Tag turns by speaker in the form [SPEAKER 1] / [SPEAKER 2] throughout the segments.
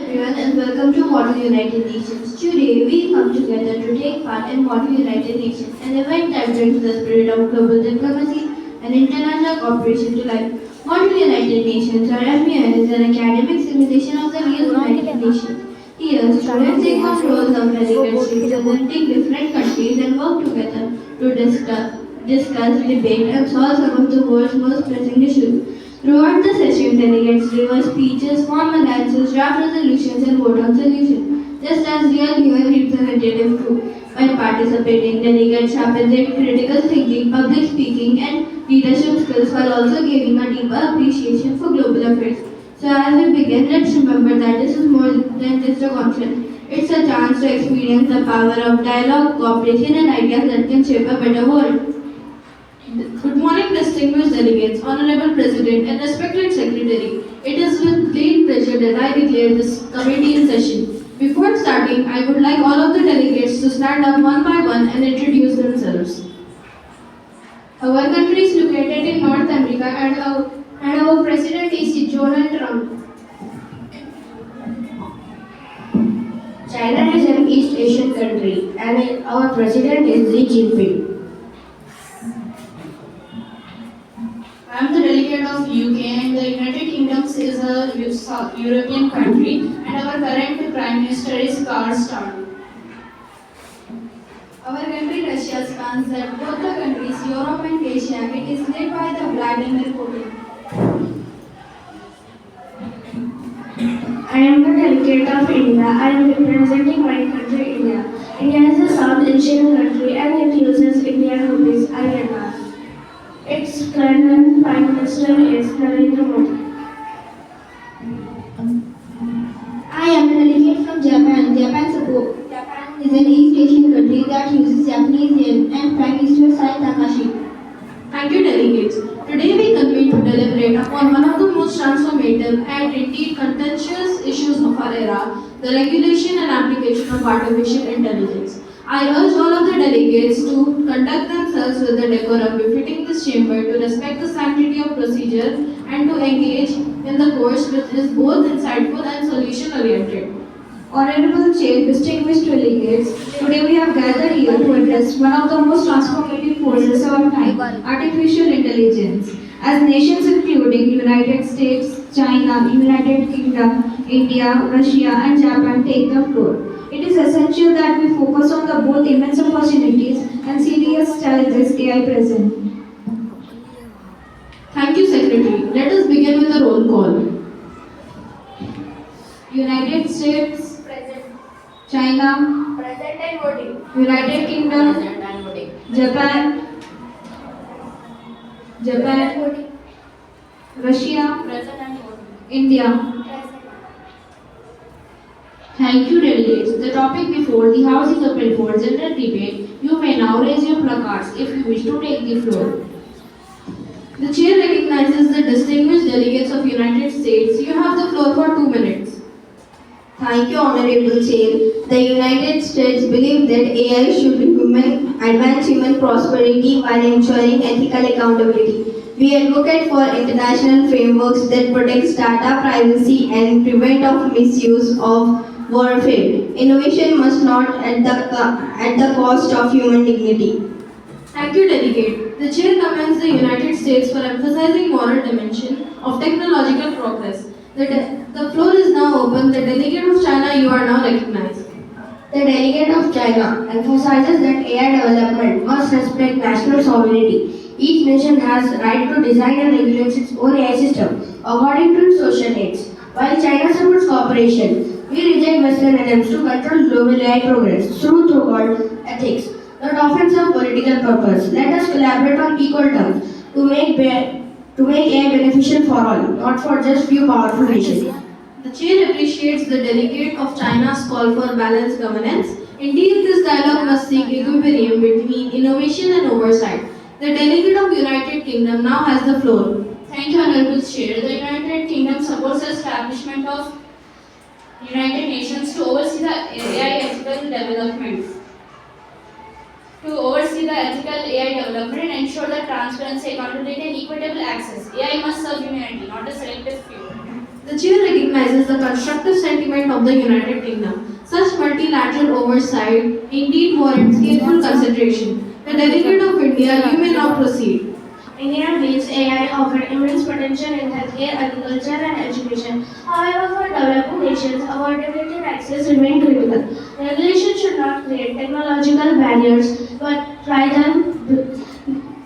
[SPEAKER 1] everyone and welcome to Model United Nations. Today we come together to take part in Model United Nations, an event that brings the spirit of global diplomacy and international cooperation to life. Model United Nations or MUN is an academic simulation of the real United Nations. Here, students take on roles of delegates representing different countries and work together to discuss, debate, and solve some of the world's most pressing issues. Throughout the session, delegates deliver speeches, form alliances, draft resolutions, and vote on solutions, just as real UN representatives do. By participating, delegates sharpen their critical thinking, public speaking, and leadership skills while also gaining a deeper appreciation for global affairs. So as we begin, let's remember that this is more than just a conference. It's a chance to experience the power of dialogue, cooperation, and ideas that can shape a better world. Good morning, distinguished delegates, Honorable President, and respected Secretary. It is with great pleasure that I declare this committee in session. Before starting, I would like all of the delegates to stand up one by one and introduce themselves. Our country is located in North America and our president is Donald Trump.
[SPEAKER 2] China is an East Asian country and our president is Xi Jinping.
[SPEAKER 3] I am the delegate of UK and the United Kingdom is a European country and our current Prime Minister is Karl Starmer.
[SPEAKER 1] Our country Russia spans that both the countries Europe and Asia. It is led by the Vladimir Putin.
[SPEAKER 2] I am the delegate of India. I am representing my country India. India is a South Asian country and it uses Indian rupees INR. Its current Prime Minister is Narendra Modi.
[SPEAKER 1] I am a delegate from Japan. Japan is an East Asian country that uses Japanese yen and Prime Minister Sai Takashi.
[SPEAKER 3] Thank you, delegates. Today we convene to deliberate upon one of the most transformative and indeed contentious issues of our era, the regulation and application of artificial intelligence. I urge all of the delegates to conduct themselves with the decorum befitting this chamber, to respect the sanctity of procedure, and to engage in the course which is both insightful and solution-oriented.
[SPEAKER 1] Honorable Chair, distinguished delegates, today we have gathered here to address one of the most transformative forces of our time, artificial intelligence. As nations including United States, China, United Kingdom, India, Russia and Japan take the floor, it is essential that we focus on the both immense opportunities and serious challenges AI present.
[SPEAKER 3] Thank you, Secretary. Let us begin with a roll call.
[SPEAKER 1] United States,
[SPEAKER 2] Present.
[SPEAKER 1] China,
[SPEAKER 2] Present and voting.
[SPEAKER 1] United Kingdom,
[SPEAKER 2] Present and voting.
[SPEAKER 1] Japan, Russia,
[SPEAKER 2] Present and voting.
[SPEAKER 1] India.
[SPEAKER 3] Thank you, delegates. The topic before the House is open for general debate. You may now raise your placards if you wish to take the floor. The chair recognizes the distinguished delegates of United States. You have the floor for 2 minutes.
[SPEAKER 1] Thank you, Honorable Chair. The United States believe that AI should advance human prosperity while ensuring ethical accountability. We advocate for international frameworks that protect data privacy and prevent of misuse of warfare. Innovation must not at the cost of human dignity.
[SPEAKER 3] Thank you, delegate. The chair commends the United States for emphasizing moral dimension of technological progress. The floor is now open. The delegate of China, you are now recognized.
[SPEAKER 2] The delegate of China emphasizes that AI development must respect national sovereignty. Each nation has right to design and regulate its own AI system according to its social needs. While China supports cooperation, we reject Western attempts to control global AI progress through so-called ethics that often serve political purpose. Let us collaborate on equal terms to make AI beneficial for all, not for just few powerful nations.
[SPEAKER 3] The chair appreciates the delegate of China's call for balanced governance. Indeed, this dialogue must seek equilibrium between innovation and oversight. The delegate of United Kingdom now has the floor. Thank you, Honorable Chair. The United Kingdom supports the establishment of United Nations to oversee the AI ethical development. To oversee the ethical AI development and ensure the transparency, accountability, and equitable access. AI must serve humanity, not a selective few. The chair recognizes the constructive sentiment of the United Kingdom. Such multilateral oversight indeed warrants careful consideration. The delegate of India, you may now proceed.
[SPEAKER 2] India believes AI offers immense potential in healthcare, agriculture, and education. However, for developing nations, affordability and access remain critical. Regulation should not create technological barriers, but rather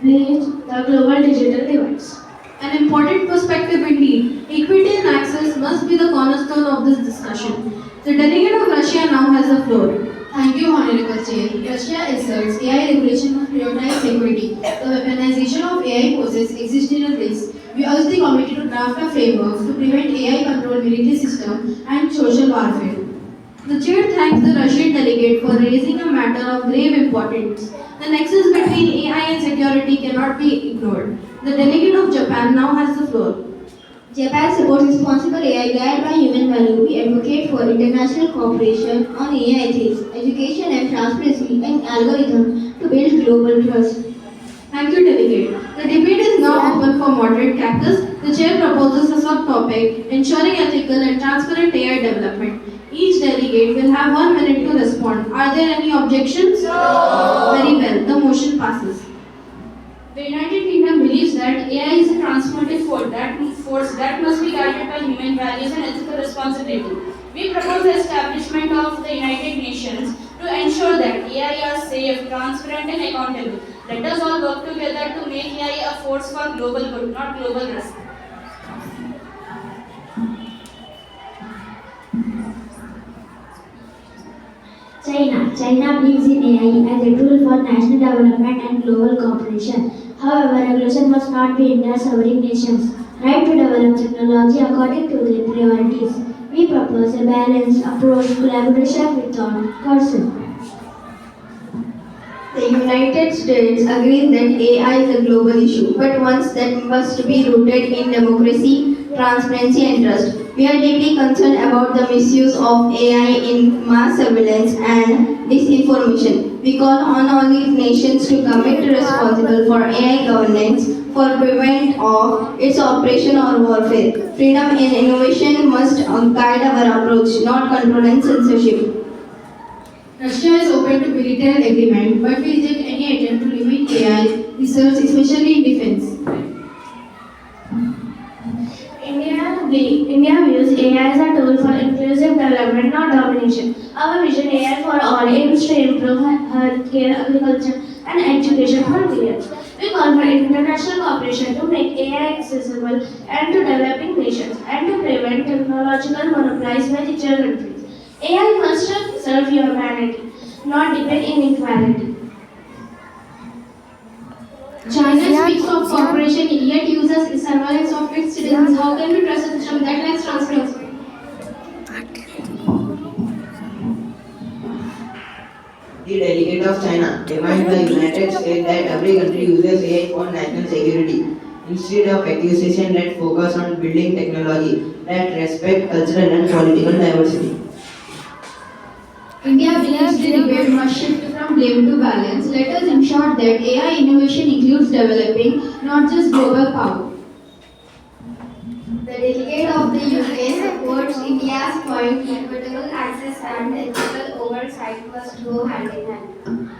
[SPEAKER 2] bridge the global digital divides.
[SPEAKER 3] An important perspective indeed. Equity and access must be the cornerstone of this discussion. The delegate of Russia now has the floor.
[SPEAKER 4] Thank you, Honorable Chair. Russia asserts AI regulation must prioritize security. The weaponization of AI poses existential risks. We urge the committee to draft a framework to prevent AI controlled military system and social warfare.
[SPEAKER 3] The chair thanks the Russian delegate for raising a matter of grave importance. The nexus between AI and security cannot be ignored. The delegate of Japan now has the floor.
[SPEAKER 1] Japan supports responsible AI guided by human value. We advocate for international cooperation on AI ethics, education and transparency and algorithms to build global trust.
[SPEAKER 3] Thank you, delegate. The debate is now open for moderate caucus. The chair proposes a subtopic, ensuring ethical and transparent AI development. Each delegate will have 1 minute to respond. Are there any objections? No. Very well. The motion passes.
[SPEAKER 5] The United Kingdom believes that AI is a transformative force that must be guided by human values and ethical responsibility. We propose the establishment of the United Nations to ensure that AI are safe, transparent and accountable. Let us all work together to make AI a force for global good, not global risk.
[SPEAKER 6] China believes in AI as a tool for national development and global cooperation. However, regulation must not be India's sovereign nations' right to develop technology according to their priorities. We propose a balanced approach, collaboration without coercion.
[SPEAKER 1] The United States agrees that AI is a global issue, but one that must be rooted in democracy, transparency and trust. We are deeply concerned about the misuse of AI in mass surveillance and disinformation. We call on all these nations to commit responsible for AI governance for prevent of its operation or warfare. Freedom and innovation must guide our approach, not control and censorship.
[SPEAKER 4] Russia is open to bilateral agreement, but we reject any attempt to limit AI research, especially in defense.
[SPEAKER 2] India views AI as a tool for inclusive development, not domination. Our vision AI for all aims to improve healthcare, agriculture, and education for millions. We call for international cooperation to make AI accessible and to developing nations and to prevent technological monopolies by richer countries. AI must serve humanity, not deepen inequality.
[SPEAKER 4] China speaks of cooperation yet uses surveillance of its citizens. How can we trust a system that lacks transparency?
[SPEAKER 7] The delegate of China reminds the United States that every country uses AI for national security. Instead of accusation, let's focus on building technology that respect cultural and political diversity.
[SPEAKER 4] India believes the debate must shift from blame to balance. Let us ensure that AI innovation includes developing, not just global power.
[SPEAKER 1] The delegate of the UK supports India's point that equitable access and ethical oversight must go hand in hand.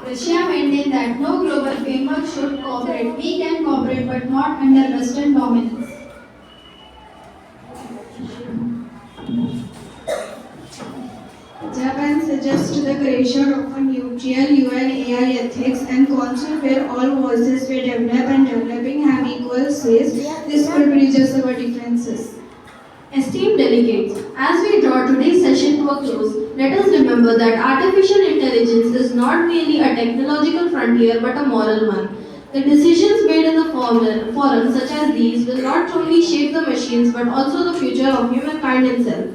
[SPEAKER 4] Russia maintains that no global framework should cooperate. We can cooperate but not under Western dominance.
[SPEAKER 8] Japan suggests the creation of a neutral UN AI ethics and council where all voices were developed and developing have equal says. This could bridge our differences.
[SPEAKER 3] Esteemed delegates, as we draw today's session to a close, let us remember that artificial intelligence is not merely a technological frontier but a moral one. The decisions made in the forums such as these will not only shape the machines but also the future of humankind itself.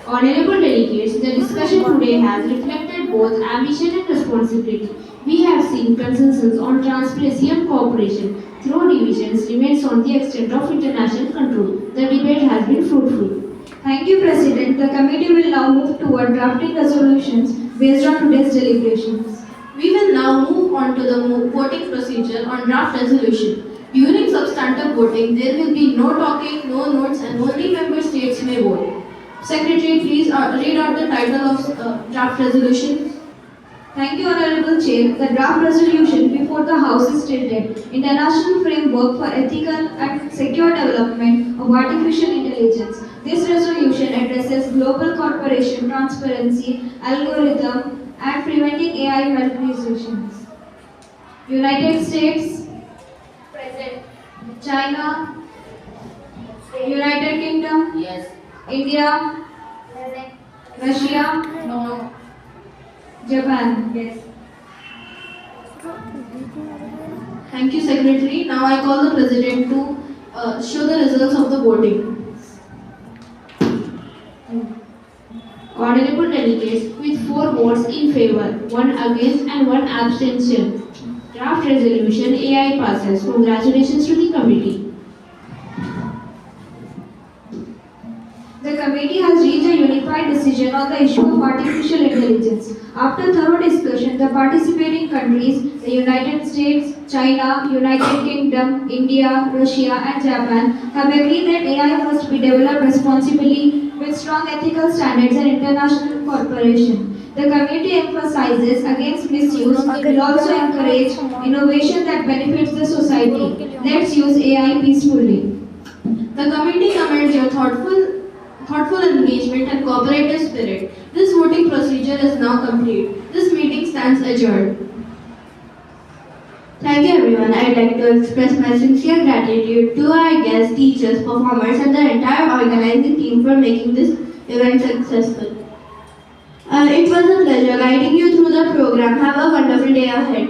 [SPEAKER 6] Honorable delegates, the discussion today has reflected both ambition and responsibility. We have seen consensus on transparency and cooperation, though divisions remains on the extent of international control. The debate has been fruitful.
[SPEAKER 8] Thank you, President. The committee will now move toward drafting resolutions based on today's deliberations.
[SPEAKER 3] We will now move on to the voting procedure on draft resolution. During substantive stand-up voting, there will be no talking, no notes, and only member states may vote. Secretary, please read out the title of draft resolution.
[SPEAKER 8] Thank you, Honorable Chair. The draft resolution before the House is stated International Framework for Ethical and Secure Development of Artificial Intelligence. This resolution addresses global cooperation, transparency, algorithm, and preventing AI manipulations. United States,
[SPEAKER 2] Present.
[SPEAKER 8] China, United Kingdom,
[SPEAKER 2] Yes.
[SPEAKER 8] India,
[SPEAKER 2] Present.
[SPEAKER 8] Russia,
[SPEAKER 5] No.
[SPEAKER 8] Japan.
[SPEAKER 2] Yes.
[SPEAKER 3] Thank you, Secretary. Now I call the President to show the results of the voting.
[SPEAKER 1] Honorable delegates, with 4 votes in favor, 1 against and 1 abstention, draft resolution AI passes. Congratulations to the committee.
[SPEAKER 8] The committee has reached a unified decision on the issue of artificial intelligence. After thorough discussion, the participating countries, the United States, China, United Kingdom, India, Russia, and Japan, have agreed that AI must be developed responsibly with strong ethical standards and international cooperation. The committee emphasizes against misuse and will also encourage innovation that benefits the society. Let's use AI peacefully.
[SPEAKER 3] The committee commends your thoughtful engagement and cooperative spirit. This voting procedure is now complete. This meeting stands adjourned.
[SPEAKER 1] Thank you everyone. I'd like to express my sincere gratitude to our guests, teachers, performers and the entire organizing team for making this event successful. It was a pleasure guiding you through the program. Have a wonderful day ahead.